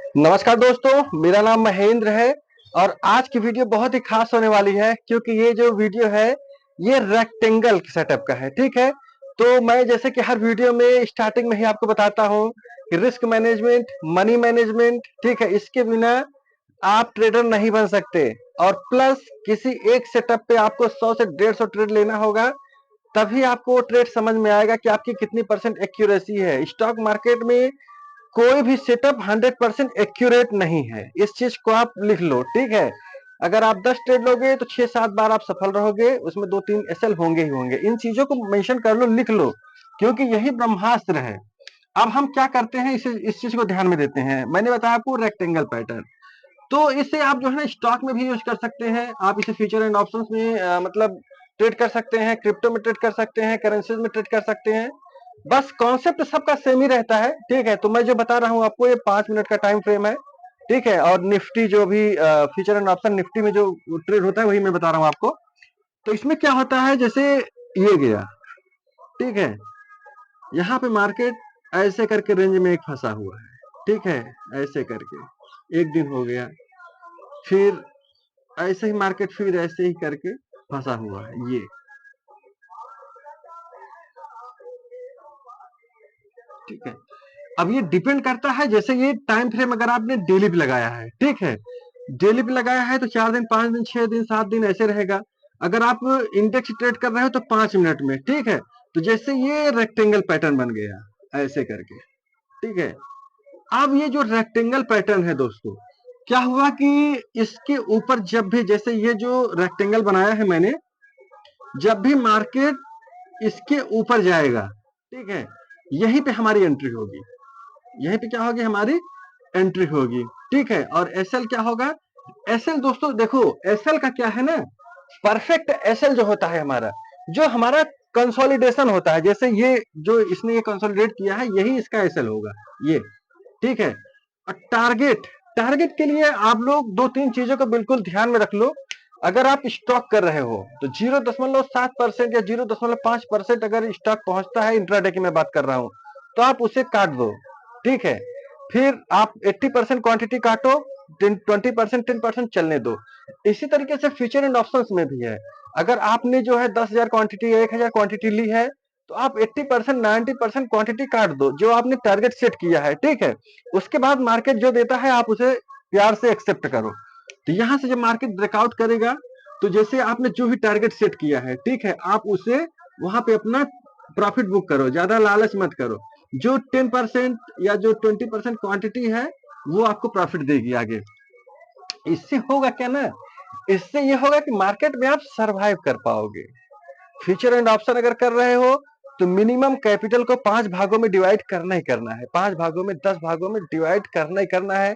नमस्कार दोस्तों, मेरा नाम महेंद्र है और आज की वीडियो बहुत ही खास होने वाली है क्योंकि ये जो वीडियो है ये रेक्टेंगल सेटअप का है। ठीक है, तो मैं जैसे कि हर वीडियो में स्टार्टिंग में ही आपको बताता हूँ कि रिस्क मैनेजमेंट, मनी मैनेजमेंट, ठीक है, इसके बिना आप ट्रेडर नहीं बन सकते। और प्लस किसी एक सेटअप पे आपको 100 से 150 ट्रेड लेना होगा, तभी आपको वो ट्रेड समझ में आएगा कि आपकी कितनी परसेंट एक्यूरेसी है। स्टॉक मार्केट में कोई भी सेटअप 100% एक्यूरेट नहीं है, इस चीज को आप लिख लो। ठीक है, अगर आप 10 ट्रेड लोगे तो 6-7 बार आप सफल रहोगे, उसमें 2-3 एसएल होंगे ही होंगे। इन चीजों को मेंशन कर लो, लिख लो, क्योंकि यही ब्रह्मास्त्र है। अब हम क्या करते हैं, इस चीज को ध्यान में देते हैं। मैंने बताया आपको रेक्टेंगल पैटर्न, तो इसे आप जो है ना स्टॉक में भी यूज कर सकते हैं। आप इसे फ्यूचर एंड ऑप्शंस में मतलब ट्रेड कर सकते हैं, क्रिप्टो में ट्रेड कर सकते हैं, करेंसीज में ट्रेड कर सकते हैं। बस कॉन्सेप्ट सबका सेम ही रहता है। ठीक है, तो मैं जो बता रहा हूँ आपको, ये 5 मिनट का टाइम फ्रेम है। ठीक है, और निफ्टी जो भी फ्यूचर एंड ऑप्शन निफ्टी में जो ट्रेड होता है वही मैं बता रहा हूँ आपको। तो इसमें क्या होता है, जैसे ये गया, ठीक है, यहाँ पे मार्केट ऐसे करके रेंज में एक फंसा हुआ है। ठीक है, ऐसे करके एक दिन हो गया, फिर ऐसे ही मार्केट फिर ऐसे ही करके फंसा हुआ है ये। ठीक है, अब ये डिपेंड करता है, जैसे ये टाइम फ्रेम अगर आपने डेली पे लगाया है, ठीक है, डेली पे लगाया है तो 4 दिन, 5 दिन, 6 दिन, 7 दिन ऐसे रहेगा। अगर आप इंडेक्स ट्रेड कर रहे हो तो 5 मिनट में। ठीक है, तो जैसे ये रेक्टेंगल पैटर्न बन गया ऐसे करके। ठीक है, अब ये जो रेक्टेंगल पैटर्न है दोस्तों, क्या हुआ कि इसके ऊपर जब भी, जैसे ये जो रेक्टेंगल बनाया है मैंने, जब भी मार्केट इसके ऊपर जाएगा, ठीक है, यहीं पे हमारी एंट्री होगी। यहीं पे क्या होगी, हमारी एंट्री होगी। ठीक है, और एसएल क्या होगा, एसएल दोस्तों देखो, एसएल का क्या है ना, परफेक्ट एसएल जो होता है हमारा, जो हमारा कंसोलिडेशन होता है, जैसे ये जो इसने ये कंसोलिडेट किया है, यही इसका एसएल होगा ये। ठीक है, और टारगेट, टारगेट के लिए आप लोग 2-3 चीजों को बिल्कुल ध्यान में रख लो। अगर आप स्टॉक कर रहे हो तो 0.7% या 0.5% अगर स्टॉक पहुंचता है, इंट्राडे की मैं बात कर रहा हूं, तो आप उसे काट दो। ठीक है, फिर आप 80% क्वांटिटी काटो, 20%, 10% चलने दो। इसी तरीके से फ्यूचर एंड ऑप्शंस में भी है। अगर आपने जो है 10,000 क्वांटिटी या 1,000 क्वांटिटी ली है, तो आप 80%, 90% क्वांटिटी काट दो जो आपने टारगेट सेट किया है। ठीक है, उसके बाद मार्केट जो देता है आप उसे प्यार से एक्सेप्ट करो। तो यहां से जब मार्केट ब्रेकआउट करेगा, तो जैसे आपने जो भी टारगेट सेट किया है, ठीक है, आप उसे वहां पे अपना प्रॉफिट बुक करो, ज्यादा लालच मत करो। जो 10% या जो 20% क्वांटिटी है वो आपको प्रॉफिट देगी आगे। इससे होगा क्या ना, इससे ये होगा कि मार्केट में आप सरवाइव कर पाओगे। फ्यूचर एंड ऑप्शन अगर कर रहे हो तो मिनिमम कैपिटल को 5 भागों में डिवाइड करना ही करना है, 5 भागों में, 10 भागों में डिवाइड करना ही करना है।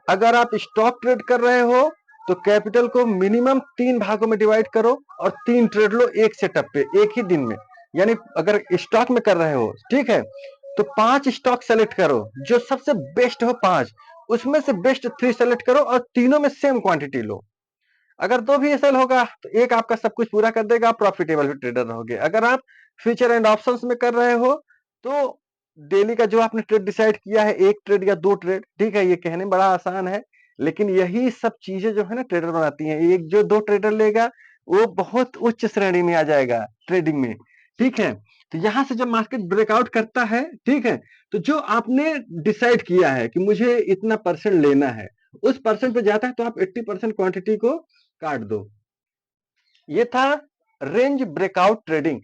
अगर आप स्टॉक ट्रेड कर रहे हो तो कैपिटल को मिनिमम 3 भागों में डिवाइड करो और 3 ट्रेड लो एक सेटअप पे एक ही दिन में। यानी अगर स्टॉक में कर रहे हो, ठीक है, तो 5 स्टॉक सेलेक्ट करो, जो सबसे बेस्ट हो 5, उसमें से बेस्ट 3 सेलेक्ट करो और तीनों में सेम क्वांटिटी लो। अगर 2 भी सेल होगा तो एक आपका सब कुछ पूरा कर देगा, आप प्रॉफिटेबल ट्रेडर रहोगे। अगर आप फ्यूचर एंड ऑप्शंस में कर रहे हो तो डेली का जो आपने ट्रेड डिसाइड किया है, 1 ट्रेड या 2 ट्रेड, ठीक है, ये कहने में बड़ा आसान है, लेकिन यही सब चीजें जो है ना ट्रेडर बनाती हैं। एक जो 2 ट्रेडर लेगा वो बहुत उच्च श्रेणी में आ जाएगा ट्रेडिंग में। ठीक है, तो यहां से जब मार्केट ब्रेकआउट करता है, ठीक है, तो जो आपने डिसाइड किया है कि मुझे इतना परसेंट लेना है, उस परसेंट पे जाता है तो आप 80% क्वांटिटी को काट दो। ये था रेंज ब्रेकआउट ट्रेडिंग।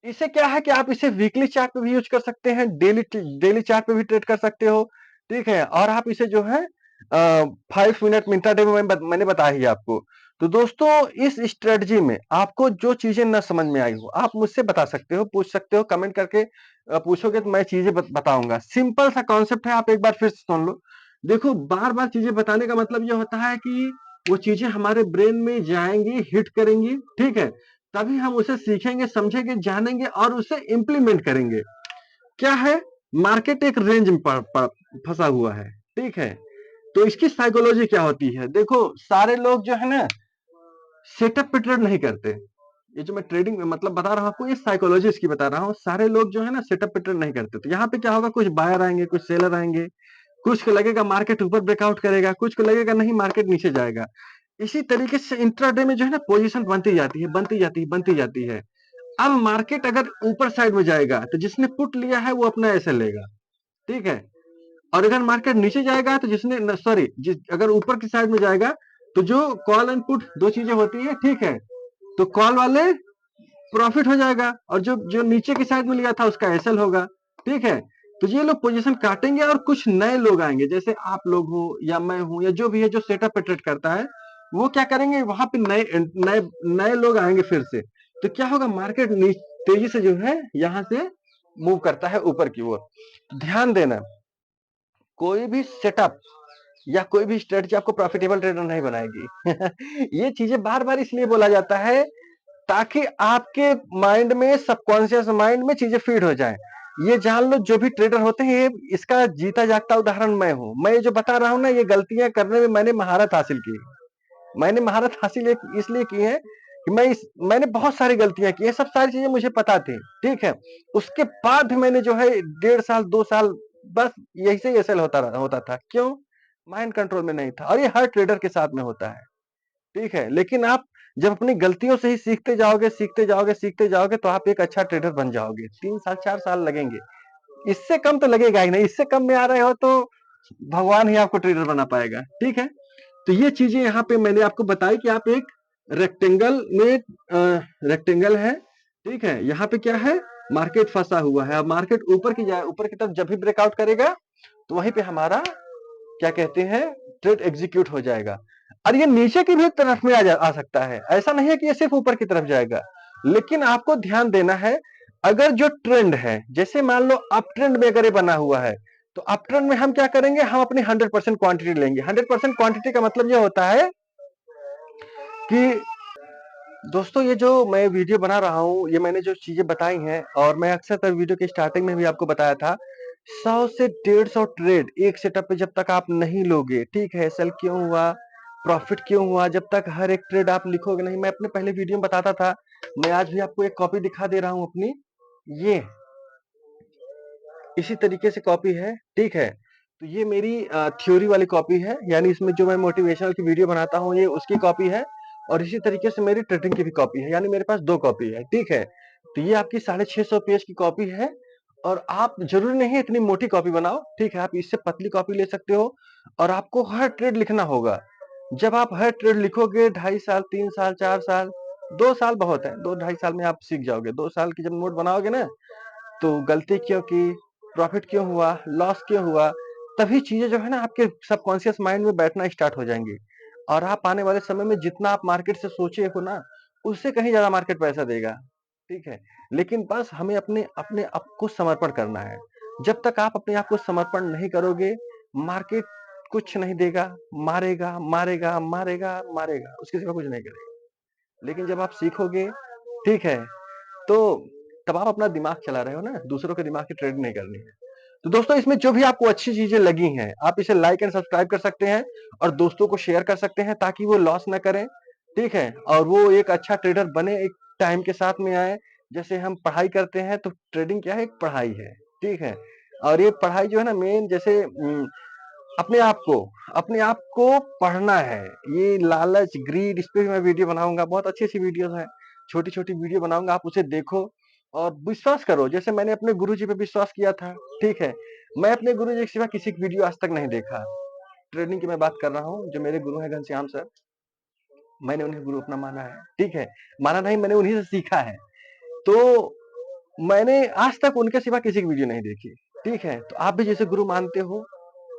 इसे क्या है कि आप इसे वीकली चार्ट पे भी यूज कर सकते हैं, डेली डेली चार्ट पे भी ट्रेड कर सकते हो। ठीक है, और आप इसे जो है 5 मिनट में, इंट्राडे में मैंने बताया ही आपको। तो दोस्तों, इस स्ट्रेटजी में आपको जो चीजें न समझ में आई हो, आप मुझसे बता सकते हो, पूछ सकते हो, कमेंट करके पूछोगे तो मैं चीजें बताऊंगा। सिंपल सा कॉन्सेप्ट है, आप एक बार फिर से सुन लो। देखो, बार बार चीजें बताने का मतलब ये होता है कि वो चीजें हमारे ब्रेन में जाएंगी, हिट करेंगी। ठीक है, तभी हम उसे सीखेंगे, समझेंगे, जानेंगे और उसे इंप्लीमेंट करेंगे। क्या है, मार्केट एक रेंज में फंसा हुआ है। ठीक है, तो इसकी साइकोलॉजी क्या होती है, देखो, सारे लोग जो है ना सेटअप पे ट्रेड नहीं करते। ये जो मैं ट्रेडिंग में मतलब बता रहा हूं आपको, ये साइकोलॉजी इसकी बता रहा हूं। सारे लोग जो है ना सेटअप पे ट्रेड नहीं करते। तो यहाँ पे क्या होगा, कुछ बायर आएंगे, कुछ सेलर आएंगे, कुछ को लगेगा मार्केट ऊपर ब्रेकआउट करेगा, कुछ को लगेगा नहीं मार्केट नीचे जाएगा। इसी तरीके से इंट्राडे में जो है ना पोजीशन बनती जाती है, बनती जाती है, बनती जाती है। अब मार्केट अगर ऊपर साइड में जाएगा तो जिसने पुट लिया है वो अपना ऐसे लेगा, ठीक है। और अगर मार्केट नीचे जाएगा तो जिसने सॉरी अगर ऊपर की साइड में जाएगा तो जो कॉल एंड पुट दो चीजें होती है, ठीक है। तो कॉल वाले प्रॉफिट हो जाएगा और जो जो नीचे की साइड में लिया था उसका एसएल होगा, ठीक है। तो ये लोग पोजीशन काटेंगे और कुछ नए लोग आएंगे, जैसे आप लोग हो या मैं हूं या जो भी है जो सेटअप पे ट्रेड करता है, वो क्या करेंगे वहां पे नए नए नए लोग आएंगे फिर से। तो क्या होगा मार्केट तेजी से जो है यहाँ से मूव करता है ऊपर की ओर। ध्यान देना, कोई भी सेटअप या कोई भी स्ट्रेटजी आपको प्रॉफिटेबल ट्रेडर नहीं बनाएगी। ये चीजें बार बार इसलिए बोला जाता है ताकि आपके माइंड में, सबकॉन्शियस माइंड में चीजें फीड हो जाए। ये जान लो जो भी ट्रेडर होते हैं, ये इसका जीता जागता उदाहरण मैं हूं। मैं ये जो बता रहा हूं ना, ये गलतियां करने में मैंने महारत हासिल की है। मैंने महारत हासिल इसलिए की है कि मैंने बहुत सारी गलतियां की है, सब सारी चीजें मुझे पता थी, ठीक है। उसके बाद भी मैंने जो है 1.5 साल 2 साल बस यही से एसएल होता था। क्यों? माइंड कंट्रोल में नहीं था। और ये हर ट्रेडर के साथ में होता है, ठीक है। लेकिन आप जब अपनी गलतियों से ही सीखते जाओगे, सीखते जाओगे, सीखते जाओगे, तो आप एक अच्छा ट्रेडर बन जाओगे। 3 साल 4 साल लगेंगे, इससे कम तो लगेगा ही नहीं। इससे कम में आ रहे हो तो भगवान ही आपको ट्रेडर बना पाएगा, ठीक है। तो ये चीजें यहाँ पे मैंने आपको बताई कि आप एक रेक्टेंगल में रेक्टेंगल है, ठीक है। यहाँ पे क्या है, मार्केट फंसा हुआ है। अब मार्केट ऊपर की जाए, ऊपर की तरफ जब भी ब्रेकआउट करेगा तो वहीं पे हमारा क्या कहते हैं ट्रेड एग्जीक्यूट हो जाएगा। और ये नीचे की भी तरफ में आ सकता है, ऐसा नहीं है कि ये सिर्फ ऊपर की तरफ जाएगा। लेकिन आपको ध्यान देना है, अगर जो ट्रेंड है, जैसे मान लो अप ट्रेंड में अगर ये बना हुआ है, तो अप ट्रेंड में हम क्या करेंगे, हम अपनी 100% क्वांटिटी लेंगे। 100% क्वांटिटी का मतलब ये होता है कि दोस्तों ये जो मैं वीडियो बना रहा हूँ, ये मैंने जो चीजें बताई हैं, और मैं अक्सर तर वीडियो के स्टार्टिंग में भी आपको बताया था, 100 से 150 ट्रेड एक सेटअप पे जब तक आप नहीं लोगे, ठीक है, सेल क्यों हुआ, प्रॉफिट क्यों हुआ, जब तक हर एक ट्रेड आप लिखोगे नहीं। मैं अपने पहले वीडियो में बताता था, मैं आज भी आपको एक कॉपी दिखा दे रहा हूँ अपनी, ये इसी तरीके से कॉपी है, ठीक है। तो ये मेरी थ्योरी वाली कॉपी है, यानी इसमें जो मैं मोटिवेशनल की वीडियो बनाता हूँ ये उसकी कॉपी है। और इसी तरीके से मेरी ट्रेडिंग की भी कॉपी है, यानी मेरे पास 2 कॉपी है, ठीक है। तो ये आपकी 650 पेज की कॉपी है। और आप जरूरी नहीं है इतनी मोटी कॉपी बनाओ, ठीक है, आप इससे पतली कॉपी ले सकते हो। और आपको हर ट्रेड लिखना होगा। जब आप हर ट्रेड लिखोगे 2.5 साल 3 साल 4 साल, 2 साल बहुत है, 2 ढाई साल में आप सीख जाओगे। 2 साल की जब नोट बनाओगे ना, तो गलती क्यों की, प्रॉफिट क्यों हुआ, लॉस क्यों हुआ, तभी चीजें जो है ना आपके सबकॉन्शियस माइंड में बैठना स्टार्ट हो जाएंगी। और आप आने वाले समय में जितना आप मार्केट से सोचे हो ना, उससे कहीं ज्यादा मार्केट पैसा देगा, ठीक है। लेकिन बस हमें अपने अपने आप को समर्पण करना है। जब तक आप अपने आप को समर्पण नहीं करोगे, मार्केट कुछ नहीं देगा, मारेगा मारेगा मारेगा मारेगा, उसके सिवा कुछ नहीं करेगा। लेकिन जब आप सीखोगे, ठीक है, तो तब आप अपना दिमाग चला रहे हो ना, दूसरों के दिमाग की ट्रेडिंग नहीं करनी है। तो दोस्तों इसमें जो भी आपको अच्छी चीजें लगी हैं, आप इसे लाइक एंड सब्सक्राइब कर सकते हैं और दोस्तों को शेयर कर सकते हैं, ताकि वो लॉस ना करें, ठीक है। और वो एक अच्छा ट्रेडर बने, एक टाइम के साथ में आए। जैसे हम पढ़ाई करते हैं तो ट्रेडिंग क्या है, एक पढ़ाई है, ठीक है। और ये पढ़ाई जो है ना मेन, जैसे अपने आप को अपने आप को पढ़ना है। ये लालच, ग्रीड, इस पे भी मैं वीडियो बनाऊंगा, बहुत अच्छी अच्छी वीडियोस हैं, छोटी छोटी वीडियो बनाऊंगा, आप उसे देखो और विश्वास करो। जैसे मैंने अपने गुरुजी पे विश्वास किया था, ठीक है। मैं अपने गुरुजी के सिवा किसी की वीडियो आज तक नहीं देखा। ट्रेनिंग की मैं बात कर रहा हूँ, जो मेरे गुरु हैं घनश्याम सर, मैंने उन्हें गुरु अपना माना है, ठीक है। माना नहीं, मैंने उन्हीं से सीखा है। तो मैंने आज तक उनके सिवा किसी की वीडियो नहीं देखी, ठीक है। तो आप भी जैसे गुरु मानते हो,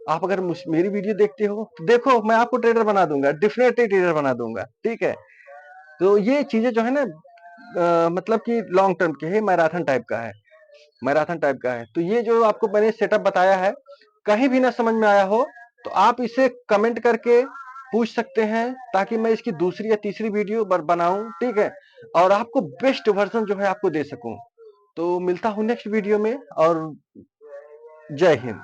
आप अगर मेरी वीडियो देखते हो तो देखो, मैं आपको ट्रेडर बना दूंगा, डेफिनेटली ट्रेडर बना दूंगा, ठीक है। तो ये चीजें जो है ना मतलब कि लॉन्ग टर्म के है, मैराथन टाइप का है, मैराथन टाइप का है। तो ये जो आपको मैंने सेटअप बताया है, कहीं भी ना समझ में आया हो तो आप इसे कमेंट करके पूछ सकते हैं, ताकि मैं इसकी दूसरी या तीसरी वीडियो बनाऊं, ठीक है। और आपको बेस्ट वर्जन जो है आपको दे सकूं। तो मिलता हूं नेक्स्ट वीडियो में, और जय हिंद।